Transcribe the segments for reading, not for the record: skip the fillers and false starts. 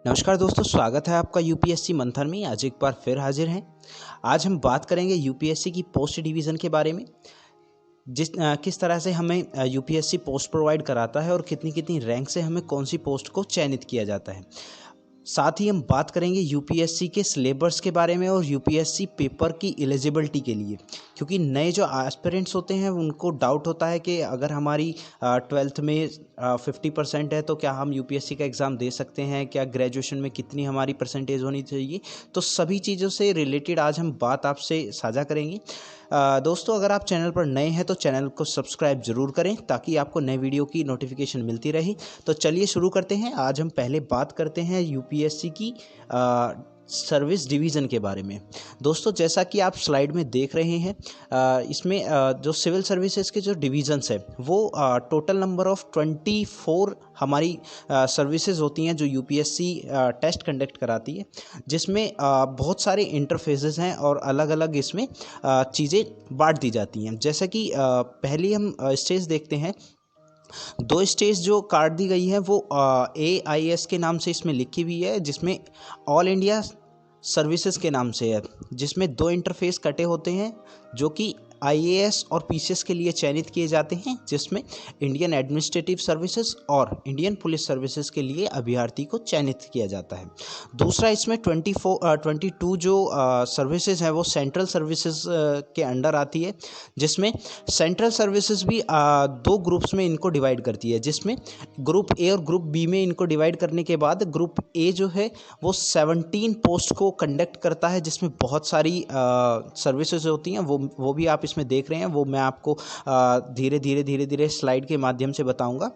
नमस्कार दोस्तों, स्वागत है आपका यूपीएससी मंथन में। आज एक बार फिर हाजिर हैं। आज हम बात करेंगे यूपीएससी की पोस्ट डिवीज़न के बारे में। किस तरह से हमें यूपीएससी पोस्ट प्रोवाइड कराता है और कितनी कितनी रैंक से हमें कौन सी पोस्ट को चयनित किया जाता है। साथ ही हम बात करेंगे यूपीएससी के सिलेबस के बारे में और यूपीएससी पेपर की एलिजिबिलिटी के लिए, क्योंकि नए जो एस्पिरेंट्स होते हैं उनको डाउट होता है कि अगर हमारी 12th में 50% है तो क्या हम यूपीएससी का एग्ज़ाम दे सकते हैं, क्या ग्रेजुएशन में कितनी हमारी परसेंटेज होनी चाहिए। तो सभी चीज़ों से रिलेटेड आज हम बात आपसे साझा करेंगे। दोस्तों, अगर आप चैनल पर नए हैं तो चैनल को सब्सक्राइब ज़रूर करें ताकि आपको नए वीडियो की नोटिफिकेशन मिलती रहे। तो चलिए शुरू करते हैं। आज हम पहले बात करते हैं यूपीएससी की सर्विस डिवीज़न के बारे में। दोस्तों, जैसा कि आप स्लाइड में देख रहे हैं, इसमें जो सिविल सर्विसेज के जो डिवीज़न्स है वो टोटल नंबर ऑफ 24 हमारी सर्विसेज होती हैं जो यूपीएससी टेस्ट कंडक्ट कराती है, जिसमें बहुत सारे इंटरफेसेस हैं और अलग अलग इसमें चीज़ें बांट दी जाती हैं। जैसा कि पहले हम स्टेज देखते हैं। 2 स्टेज जो काट दी गई है वो AIS के नाम से इसमें लिखी हुई है, जिसमें ऑल इंडिया सर्विसेज के नाम से है, जिसमें 2 इंटरफेस कटे होते हैं जो कि IAS और PCS के लिए चयनित किए जाते हैं, जिसमें इंडियन एडमिनिस्ट्रेटिव सर्विसेज और इंडियन पुलिस सर्विसेज के लिए अभ्यर्थी को चयनित किया जाता है। दूसरा, इसमें 22 जो सर्विसेज हैं वो सेंट्रल सर्विसेज के अंडर आती है, जिसमें सेंट्रल सर्विसेज भी 2 ग्रुप्स में इनको डिवाइड करती है, जिसमें ग्रुप ए और ग्रुप बी में इनको डिवाइड करने के बाद ग्रुप ए जो है वो 17 पोस्ट को कंडक्ट करता है, जिसमें बहुत सारी सर्विसेज होती हैं। वो भी आप इसमें देख रहे हैं, वो मैं आपको धीरे धीरे स्लाइड के माध्यम से बताऊंगा।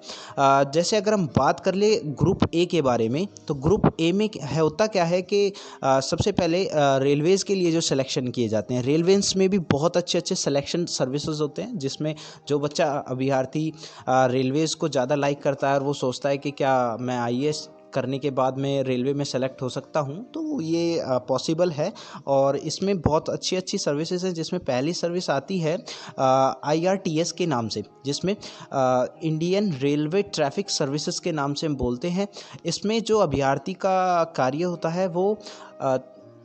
जैसे अगर हम बात कर ले ग्रुप ए के बारे में, तो ग्रुप ए में होता क्या है कि सबसे पहले रेलवेज़ के लिए जो सिलेक्शन किए जाते हैं, रेलवेज़ में भी बहुत अच्छे सिलेक्शन सर्विसेज होते हैं, जिसमें जो बच्चा अभ्यर्थी रेलवेज़ को ज़्यादा लाइक करता है और वो सोचता है कि क्या मैं IAS करने के बाद मैं रेलवे में सेलेक्ट हो सकता हूं, तो ये पॉसिबल है। और इसमें बहुत अच्छी सर्विसेज हैं, जिसमें पहली सर्विस आती है IRTS के नाम से, जिसमें इंडियन रेलवे ट्रैफिक सर्विसेज के नाम से हम बोलते हैं। इसमें जो अभ्यर्थी का कार्य होता है वो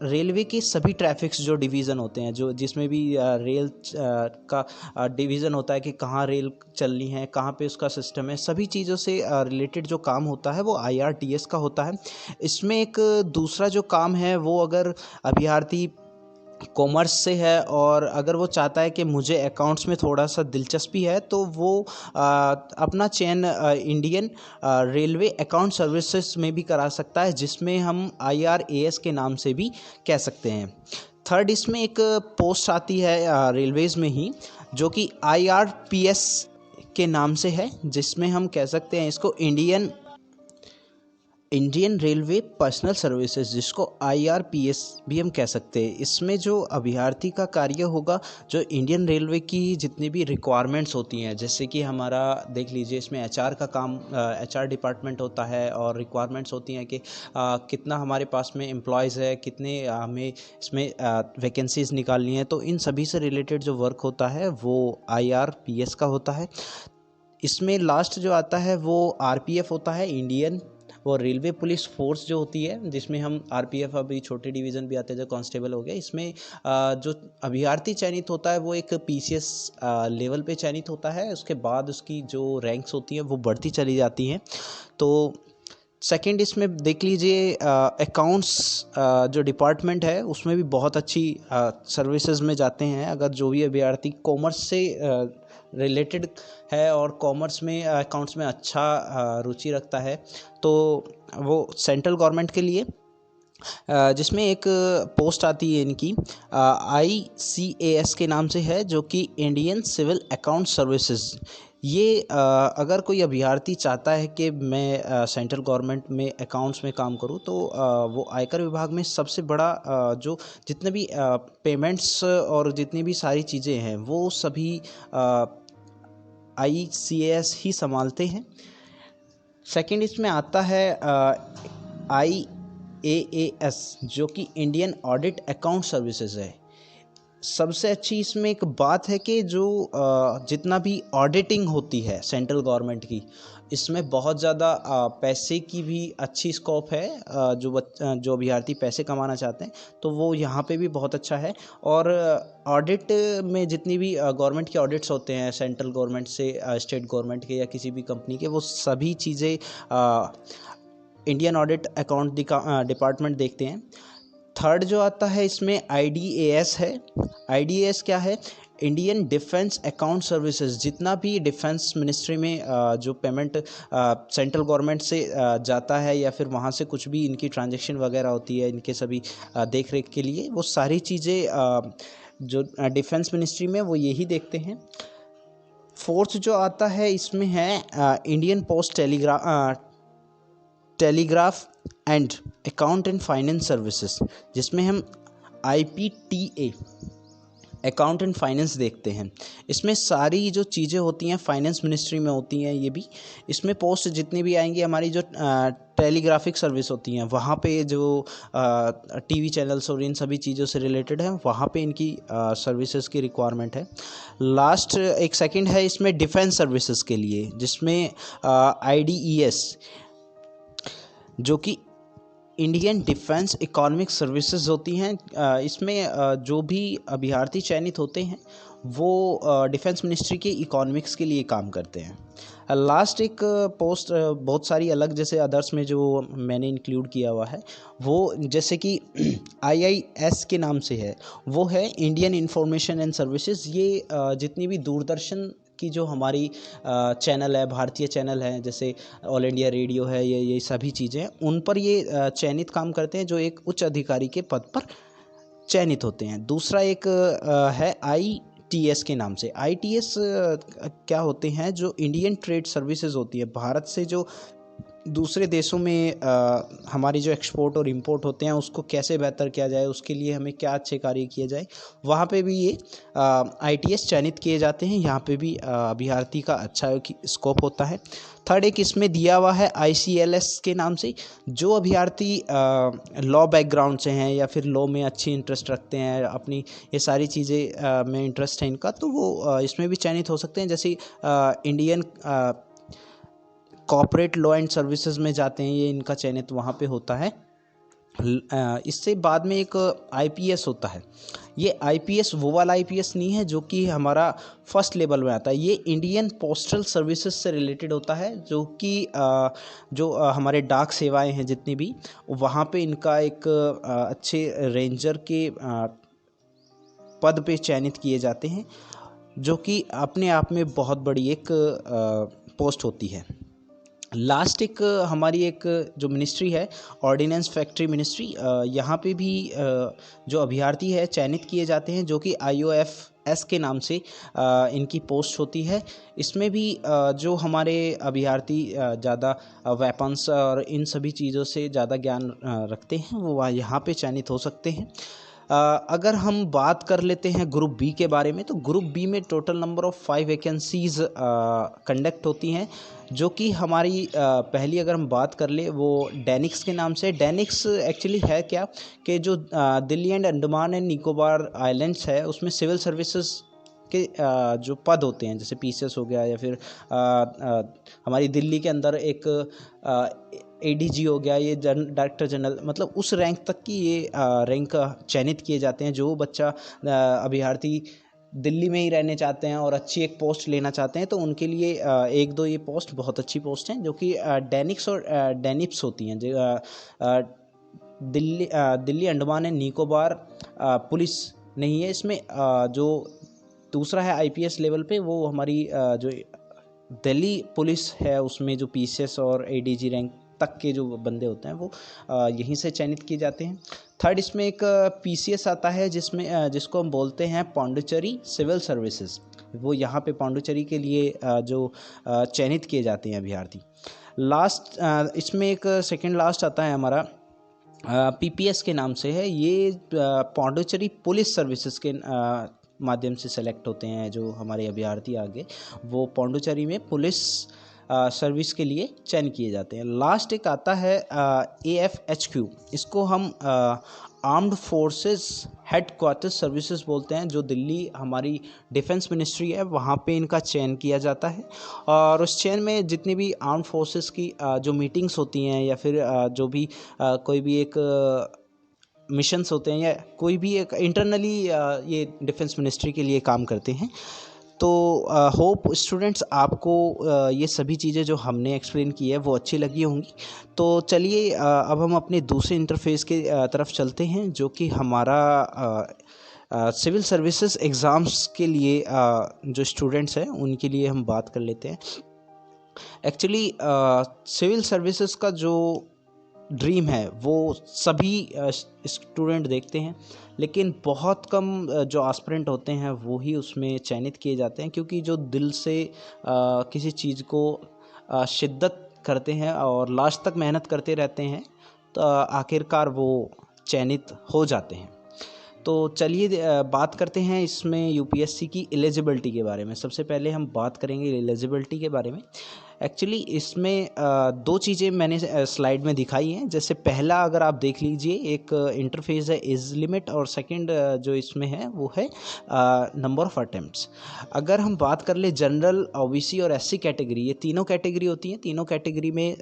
रेलवे के सभी ट्रैफिक्स जो डिवीज़न होते हैं, जो जिसमें भी रेल का डिवीज़न होता है कि कहाँ रेल चलनी है, कहाँ पे उसका सिस्टम है, सभी चीज़ों से रिलेटेड जो काम होता है वो IRTS का होता है। इसमें एक दूसरा जो काम है वो, अगर अभ्यर्थी कॉमर्स से है और अगर वो चाहता है कि मुझे अकाउंट्स में थोड़ा सा दिलचस्पी है, तो वो अपना चयन इंडियन रेलवे अकाउंट सर्विसेज में भी करा सकता है, जिसमें हम IRAS के नाम से भी कह सकते हैं। थर्ड, इसमें एक पोस्ट आती है रेलवेज़ में ही, जो कि IRPS के नाम से है, जिसमें हम कह सकते हैं इसको इंडियन रेलवे पर्सनल सर्विसेज, जिसको IRPS भी हम कह सकते हैं। इसमें जो अभ्यर्थी का कार्य होगा, जो इंडियन रेलवे की जितनी भी रिक्वायरमेंट्स होती हैं, जैसे कि हमारा देख लीजिए, इसमें HR का काम, HR डिपार्टमेंट होता है और रिक्वायरमेंट्स होती हैं कि कितना हमारे पास में एम्प्लॉयज़ है, कितने हमें इसमें वैकेंसीज़ निकालनी है, तो इन सभी से रिलेटेड जो वर्क होता है वो IRPS का होता है। इसमें लास्ट जो आता है वो RPF होता है, इंडियन और रेलवे पुलिस फोर्स जो होती है, जिसमें हम RPF, अभी छोटे डिवीज़न भी आते हैं जो कांस्टेबल हो गया। इसमें जो अभ्यर्थी चयनित होता है वो एक PCS लेवल पे चयनित होता है, उसके बाद उसकी जो रैंक्स होती हैं वो बढ़ती चली जाती हैं। तो सेकंड, इसमें देख लीजिए अकाउंट्स जो डिपार्टमेंट है उसमें भी बहुत अच्छी सर्विसेज में जाते हैं। अगर जो भी अभ्यर्थी कॉमर्स से रिलेटेड है और कॉमर्स में अकाउंट्स में अच्छा रुचि रखता है, तो वो सेंट्रल गवर्नमेंट के लिए जिसमें एक पोस्ट आती है इनकी ICAS के नाम से है, जो कि इंडियन सिविल अकाउंट सर्विसेज। ये अगर कोई अभ्यर्थी चाहता है कि मैं सेंट्रल गवर्नमेंट में अकाउंट्स में काम करूं, तो वो आयकर विभाग में सबसे बड़ा जो जितने भी पेमेंट्स और जितनी भी सारी चीज़ें हैं वो सभी ICAS ही संभालते हैं। सेकंड, इसमें आता है IAAS, जो कि इंडियन ऑडिट अकाउंट सर्विसेज है। सबसे अच्छी इसमें एक बात है कि जो जितना भी ऑडिटिंग होती है सेंट्रल गवर्नमेंट की, इसमें बहुत ज़्यादा पैसे की भी अच्छी स्कोप है। जो अभ्यर्थी पैसे कमाना चाहते हैं तो वो यहाँ पे भी बहुत अच्छा है। और ऑडिट में जितनी भी गवर्नमेंट के ऑडिट्स होते हैं, सेंट्रल गवर्नमेंट से स्टेट गवर्नमेंट के या किसी भी कंपनी के, वो सभी चीज़ें इंडियन ऑडिट अकाउंट डिपार्टमेंट देखते हैं। थर्ड जो आता है इसमें IDAS है। IDAS क्या है? Indian defence account services. जितना भी डिफेंस मिनिस्ट्री में जो पेमेंट सेंट्रल गवर्नमेंट से जाता है या फिर वहाँ से कुछ भी इनकी ट्रांजैक्शन वगैरह होती है इनके सभी देख रेख के लिए, वो सारी चीज़ें जो डिफेंस मिनिस्ट्री में वो यही देखते हैं। फोर्थ जो आता है इसमें है Indian post telegraph and account and finance services, जिसमें हम IPTA अकाउंट एंड फाइनेंस देखते हैं। इसमें सारी जो चीज़ें होती हैं फाइनेंस मिनिस्ट्री में होती हैं ये भी। इसमें पोस्ट जितनी भी आएंगी, हमारी जो टेलीग्राफिक सर्विस होती हैं वहाँ पे जो TV चैनल्स और इन सभी चीज़ों से रिलेटेड है, वहाँ पे इनकी सर्विसेज की रिक्वायरमेंट है। लास्ट एक सेकंड है इसमें डिफेंस सर्विसेज के लिए, जिसमें IDES जो कि इंडियन डिफेंस इकोनॉमिक सर्विसेज होती हैं। इसमें जो भी अभ्यर्थी चयनित होते हैं वो डिफेंस मिनिस्ट्री के इकोनॉमिक्स के लिए काम करते हैं। लास्ट एक पोस्ट बहुत सारी अलग, जैसे अदर्स में जो मैंने इंक्लूड किया हुआ है वो जैसे कि IIS के नाम से है, वो है इंडियन इंफॉर्मेशन एंड सर्विसेज। ये जितनी भी दूरदर्शन की जो हमारी चैनल है, भारतीय चैनल है, जैसे ऑल इंडिया रेडियो है, ये सभी चीज़ें उन पर ये चयनित काम करते हैं जो एक उच्च अधिकारी के पद पर चयनित होते हैं। दूसरा एक है ITS के नाम से। ITS क्या होते हैं? जो इंडियन ट्रेड सर्विसेज होती है, भारत से जो दूसरे देशों में हमारी जो एक्सपोर्ट और इंपोर्ट होते हैं उसको कैसे बेहतर किया जाए, उसके लिए हमें क्या अच्छे कार्य किए जाए, वहाँ पे भी ये ITS चयनित किए जाते हैं। यहाँ पे भी अभ्यर्थी का अच्छा स्कोप होता है। थर्ड एक इसमें दिया हुआ है ICLS के नाम से। जो अभ्यर्थी लॉ बैकग्राउंड से हैं या फिर लॉ में अच्छी इंटरेस्ट रखते हैं, अपनी ये सारी चीज़ें में इंटरेस्ट है इनका, तो वो इसमें भी चयनित हो सकते हैं। जैसे Indian corporate law and services में जाते हैं, ये इनका चयनित वहाँ पे होता है। इससे बाद में एक IPS होता है। ये IPS वो वाला IPS नहीं है जो कि हमारा फर्स्ट लेवल में आता है। ये इंडियन पोस्टल सर्विसेज से रिलेटेड होता है, जो कि जो हमारे डाक सेवाएं हैं जितनी भी, वहाँ पे इनका एक अच्छे रेंजर के पद पे चयनित किए जाते हैं, जो कि अपने आप में बहुत बड़ी एक पोस्ट होती है। लास्ट एक हमारी एक जो मिनिस्ट्री है, ऑर्डिनेंस फैक्ट्री मिनिस्ट्री, यहाँ पे भी जो अभ्यर्थी है चयनित किए जाते हैं, जो कि IOFS के नाम से इनकी पोस्ट होती है। इसमें भी जो हमारे अभ्यर्थी ज़्यादा वेपन्स और इन सभी चीज़ों से ज़्यादा ज्ञान रखते हैं, वो यहाँ पे चयनित हो सकते हैं। अगर हम बात कर लेते हैं ग्रुप B के बारे में, तो ग्रुप B में total number of 5 vacancies conduct होती हैं, जो कि हमारी पहली अगर हम बात कर ले वो डैनिक्स के नाम से। डैनिक्स एक्चुअली है क्या कि जो Delhi and Andaman and Nicobar islands है, उसमें सिविल सर्विसेज के जो पद होते हैं, जैसे PCS हो गया, या फिर हमारी दिल्ली के अंदर एक ADG हो गया, ये डायरेक्टर जनरल, मतलब उस रैंक तक की ये रैंक चयनित किए जाते हैं। जो बच्चा अभ्यर्थी दिल्ली में ही रहने चाहते हैं और अच्छी एक पोस्ट लेना चाहते हैं, तो उनके लिए एक दो ये पोस्ट बहुत अच्छी पोस्ट हैं, जो कि डैनिक्स और डैनिप्स होती हैं। दिल्ली अंडमान एंड निकोबार पुलिस नहीं है इसमें। जो दूसरा है IPS लेवल पे, वो हमारी जो दिल्ली पुलिस है, उसमें जो PCS और ADG रैंक तक के जो बंदे होते हैं वो यहीं से चयनित किए जाते हैं। थर्ड इसमें एक PCS आता है, जिसको हम बोलते हैं पांडिचेरी सिविल सर्विसेज। वो यहाँ पे पांडिचेरी के लिए जो चयनित किए जाते हैं अभ्यर्थी। लास्ट इसमें एक सेकंड लास्ट आता है हमारा PPS के नाम से है। ये पांडिचेरी पुलिस सर्विसेज के माध्यम से सेलेक्ट होते हैं। जो हमारे अभ्यर्थी आगे वो पांडिचेरी में पुलिस सर्विस के लिए चयन किए जाते हैं। लास्ट एक आता है AFHQ। इसको हम आर्म्ड फोर्सेस हेडक्वार्टर्स सर्विसेज बोलते हैं, जो दिल्ली हमारी डिफेंस मिनिस्ट्री है वहाँ पे इनका चयन किया जाता है। और उस चयन में जितनी भी आर्म फोर्सेस की जो मीटिंग्स होती हैं या फिर जो भी कोई भी एक मिशंस होते हैं या कोई भी एक इंटरनली ये डिफेंस मिनिस्ट्री के लिए काम करते हैं। तो होप स्टूडेंट्स आपको ये सभी चीज़ें जो हमने एक्सप्लेन की है वो अच्छी लगी होंगी। तो चलिए अब हम अपने दूसरे इंटरफेस के तरफ चलते हैं, जो कि हमारा सिविल सर्विसेज एग्ज़ाम्स के लिए जो स्टूडेंट्स हैं उनके लिए हम बात कर लेते हैं। एक्चुअली सिविल सर्विसेज का जो ड्रीम है वो सभी स्टूडेंट देखते हैं, लेकिन बहुत कम जो एस्पिरेंट होते हैं वो ही उसमें चयनित किए जाते हैं, क्योंकि जो दिल से किसी चीज़ को शिद्दत करते हैं और लास्ट तक मेहनत करते रहते हैं तो आखिरकार वो चयनित हो जाते हैं। तो चलिए बात करते हैं इसमें यूपीएससी की एलिजिबिलिटी के बारे में। सबसे पहले हम बात करेंगे एलिजिबिलिटी के बारे में। एक्चुअली इसमें दो चीज़ें मैंने स्लाइड में दिखाई हैं। जैसे पहला अगर आप देख लीजिए, एक इंटरफेस है एज लिमिट, और सेकंड जो इसमें है वो है नंबर ऑफ अटेम्प्ट्स। अगर हम बात कर ले जनरल, ओबीसी और एससी कैटेगरी, ये तीनों कैटेगरी होती हैं। तीनों कैटेगरी में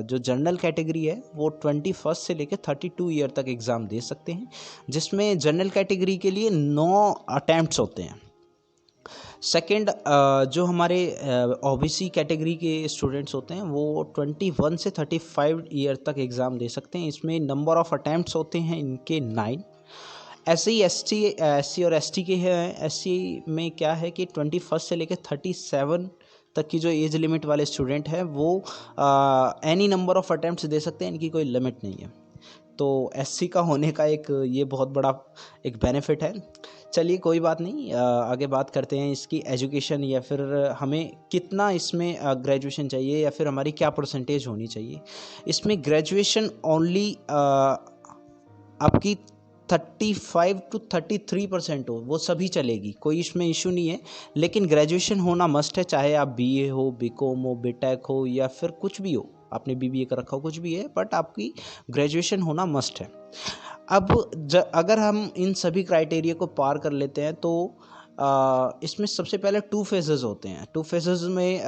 जो जनरल कैटेगरी है वो 21 से लेकर 32 ईयर तक एग्ज़ाम दे सकते हैं, जिसमें जनरल कैटेगरी के लिए 9 अटैम्प्ट्स होते हैं। सेकंड जो हमारे ओबीसी कैटेगरी के स्टूडेंट्स होते हैं वो 21 से 35 ईयर तक एग्ज़ाम दे सकते हैं। इसमें नंबर ऑफ़ अटैम्प्ट्स होते हैं इनके 9। ऐसे ही एससी और एसटी के हैं। एससी में क्या है कि 21 से लेकर 37 तक की जो एज लिमिट वाले स्टूडेंट हैं वो एनी नंबर ऑफ़ अटैम्प्ट्स दे सकते हैं, इनकी कोई लिमिट नहीं है। तो एससी का होने का एक ये बहुत बड़ा एक बेनिफिट है। चलिए कोई बात नहीं, आगे बात करते हैं इसकी एजुकेशन या फिर हमें कितना इसमें ग्रेजुएशन चाहिए या फिर हमारी क्या परसेंटेज होनी चाहिए। इसमें ग्रेजुएशन ओनली आपकी 35 to 33% हो वो सभी चलेगी, कोई इसमें इशू नहीं है। लेकिन ग्रेजुएशन होना मस्ट है, चाहे आप बीए हो, बीकॉम हो, बीटेक हो या फिर कुछ भी हो, आपने बीबीए कर रखा हो, कुछ भी है, बट आपकी ग्रेजुएशन होना मस्ट है। अब अगर हम इन सभी क्राइटेरिया को पार कर लेते हैं तो इसमें सबसे पहले 2 फेजेस होते हैं। 2 फेजेस में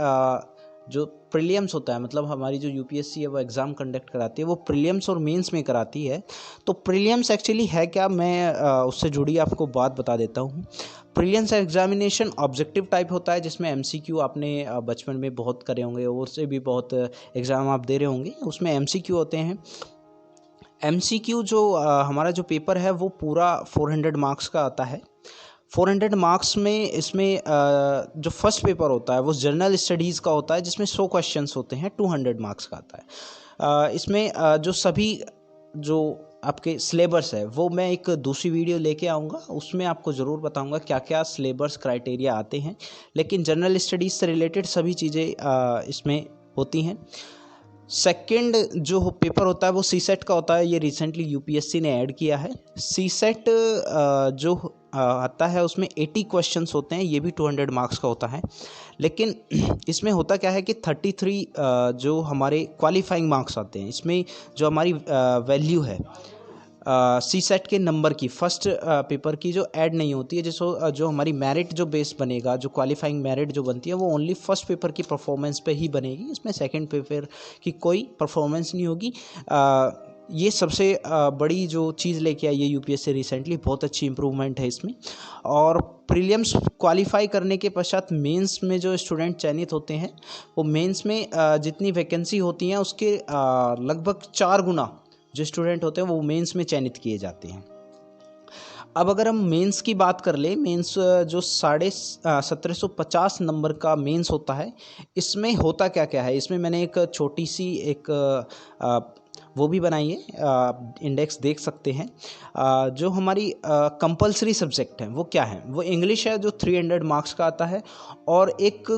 जो प्रीलिम्स होता है, मतलब हमारी जो यूपीएससी है वो एग्ज़ाम कंडक्ट कराती है, वो प्रीलिम्स और मेंस में कराती है। तो प्रीलिम्स एक्चुअली है क्या, मैं उससे जुड़ी आपको बात बता देता हूँ। प्रीलिम्स एग्जामिनेशन ऑब्जेक्टिव टाइप होता है, जिसमें एमसीक्यू आपने बचपन में बहुत करे होंगे, उससे भी बहुत एग्ज़ाम आप दे रहे होंगे। उसमें एमसीक्यू होते हैं। एमसीक्यू जो हमारा जो पेपर है वो पूरा 400 मार्क्स का आता है। 400 मार्क्स में इसमें जो फर्स्ट पेपर होता है वो जनरल स्टडीज़ का होता है, जिसमें 100 क्वेश्चंस होते हैं, 200 मार्क्स का आता है। इसमें जो सभी जो आपके सिलेबस है वो मैं एक दूसरी वीडियो लेके आऊँगा, उसमें आपको ज़रूर बताऊँगा क्या क्या सिलेबस क्राइटेरिया आते हैं। लेकिन जनरल स्टडीज़ से रिलेटेड सभी चीज़ें इसमें होती हैं। सेकंड जो पेपर होता है वो सीसेट का होता है, ये रिसेंटली यूपीएससी ने ऐड किया है। सीसेट जो आता है उसमें 80 क्वेश्चंस होते हैं, ये भी 200 मार्क्स का होता है। लेकिन इसमें होता क्या है कि 33 जो हमारे क्वालिफाइंग मार्क्स आते हैं, इसमें जो हमारी वैल्यू है सीसेट के नंबर की फर्स्ट पेपर की जो ऐड नहीं होती है, जिसको जो हमारी मेरिट जो बेस बनेगा, जो क्वालिफाइंग मेरिट जो बनती है वो ओनली फर्स्ट पेपर की परफॉर्मेंस पे ही बनेगी। इसमें सेकंड पेपर की कोई परफॉर्मेंस नहीं होगी। ये सबसे बड़ी जो चीज़ लेके आई है यूपीएससी रिसेंटली, बहुत अच्छी इंप्रूवमेंट है इसमें। और प्रीलिम्स क्वालिफाई करने के पश्चात मेंस में जो स्टूडेंट चयनित होते हैं वो मेंस में जितनी वैकेंसी होती हैं उसके लगभग 4 गुना जो स्टूडेंट होते हैं वो मेंस में चयनित किए जाते हैं। अब अगर हम मेंस की बात कर ले, मेंस जो 1750 नंबर का मेंस होता है, इसमें होता क्या क्या है, इसमें मैंने एक छोटी सी एक वो भी बनाई है, इंडेक्स देख सकते हैं। जो हमारी कंपलसरी सब्जेक्ट है वो क्या है, वो इंग्लिश है जो 300 मार्क्स का आता है, और एक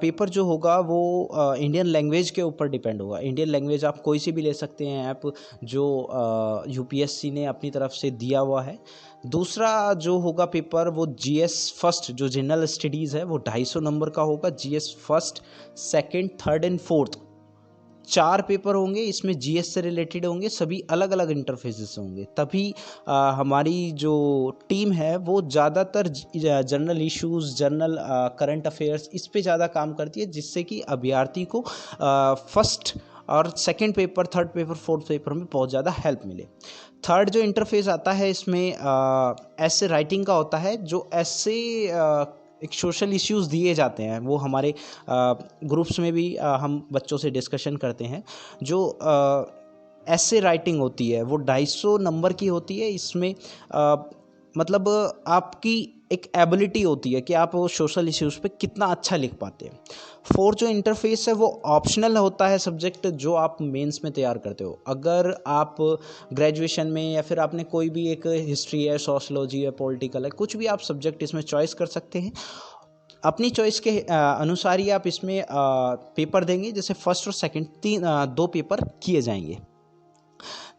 पेपर जो होगा वो इंडियन लैंग्वेज के ऊपर डिपेंड होगा। इंडियन लैंग्वेज आप कोई सी भी ले सकते हैं ऐप, जो यूपीएससी ने अपनी तरफ से दिया हुआ है। दूसरा जो होगा पेपर वो जीएस फर्स्ट, जो जनरल स्टडीज़ है वो 250 नंबर का होगा। GS first, second, third and fourth 4 paper होंगे, इसमें जीएस से रिलेटेड होंगे, सभी अलग अलग इंटरफेसेस होंगे। तभी हमारी जो टीम है वो ज़्यादातर general issues, general current affairs इस पे ज़्यादा काम करती है, जिससे कि अभ्यर्थी को फर्स्ट और second paper, third paper, fourth paper में बहुत ज़्यादा हेल्प मिले। थर्ड जो इंटरफेस आता है इसमें ऐसे राइटिंग का होता है, जो ऐसे एक सोशल इश्यूज़ दिए जाते हैं, वो हमारे ग्रुप्स में भी हम बच्चों से डिस्कशन करते हैं। जो ऐसे राइटिंग होती है वो 250 नंबर की होती है। इसमें मतलब आपकी एक एबिलिटी होती है कि आप वो सोशल इश्यूज़ पे कितना अच्छा लिख पाते हैं। फोर्थ जो इंटरफेस है वो ऑप्शनल होता है सब्जेक्ट, जो आप मेंस में तैयार करते हो। अगर आप ग्रेजुएशन में या फिर आपने कोई भी एक हिस्ट्री है, सोशलॉजी है, पॉलिटिकल है, कुछ भी आप सब्जेक्ट इसमें चॉइस कर सकते हैं। अपनी चॉइस के अनुसार ही आप इसमें पेपर देंगे। जैसे फर्स्ट और सेकंड 2 पेपर किए जाएंगे,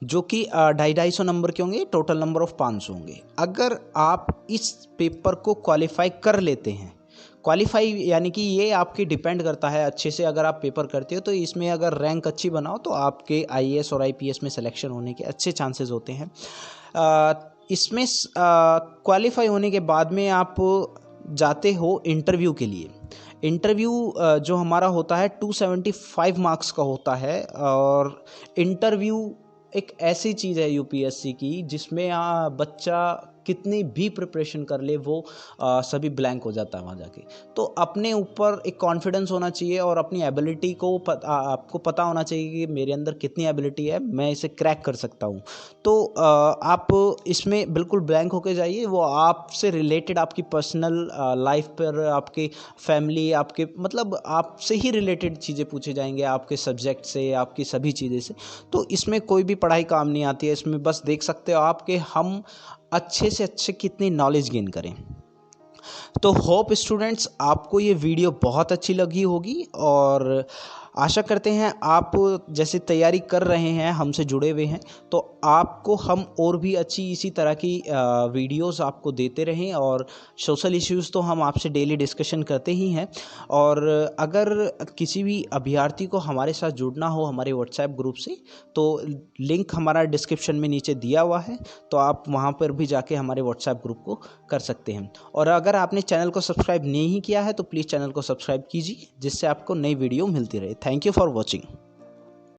जो कि 250 नंबर के होंगे, टोटल नंबर ऑफ 500 होंगे। अगर आप इस पेपर को क्वालिफाई कर लेते हैं, क्वालिफाई यानी कि ये आपके डिपेंड करता है अच्छे से। अगर आप पेपर करते हो तो इसमें अगर रैंक अच्छी बनाओ तो आपके आईएएस और आईपीएस में सिलेक्शन होने के अच्छे चांसेस होते हैं। इसमें क्वालिफाई होने के बाद में आप जाते हो इंटरव्यू के लिए। इंटरव्यू जो हमारा होता है 275 मार्क्स का होता है। और इंटरव्यू एक ऐसी चीज़ है यूपीएससी की, जिसमें बच्चा कितनी भी प्रिपरेशन कर ले वो सभी ब्लैंक हो जाता है वहाँ जाके। तो अपने ऊपर एक कॉन्फिडेंस होना चाहिए और अपनी एबिलिटी को आपको पता होना चाहिए कि मेरे अंदर कितनी एबिलिटी है, मैं इसे क्रैक कर सकता हूँ। तो आप इसमें बिल्कुल ब्लैंक होके जाइए। वो आपसे रिलेटेड, आपकी पर्सनल लाइफ पर, आपके फैमिली, आपके मतलब आपसे ही रिलेटेड चीज़ें पूछे जाएंगे, आपके सब्जेक्ट से, आपकी सभी चीज़ें से। तो इसमें कोई भी पढ़ाई काम नहीं आती है। इसमें बस देख सकते हो आप कि हम अच्छे से अच्छे कितनी नॉलेज गेन करें। तो होप स्टूडेंट्स आपको ये वीडियो बहुत अच्छी लगी होगी, और आशा करते हैं आप जैसे तैयारी कर रहे हैं, हमसे जुड़े हुए हैं, तो आपको हम और भी अच्छी इसी तरह की वीडियोस आपको देते रहें। और सोशल इश्यूज़ तो हम आपसे डेली डिस्कशन करते ही हैं। और अगर किसी भी अभ्यर्थी को हमारे साथ जुड़ना हो हमारे व्हाट्सएप ग्रुप से, तो लिंक हमारा डिस्क्रिप्शन में नीचे दिया हुआ है, तो आप वहाँ पर भी जाके हमारे व्हाट्सएप ग्रुप को कर सकते हैं। और अगर आपने चैनल को सब्सक्राइब नहीं किया है तो प्लीज़ चैनल को सब्सक्राइब कीजिए, जिससे आपको नई वीडियो मिलती रहे। Thank you for watching.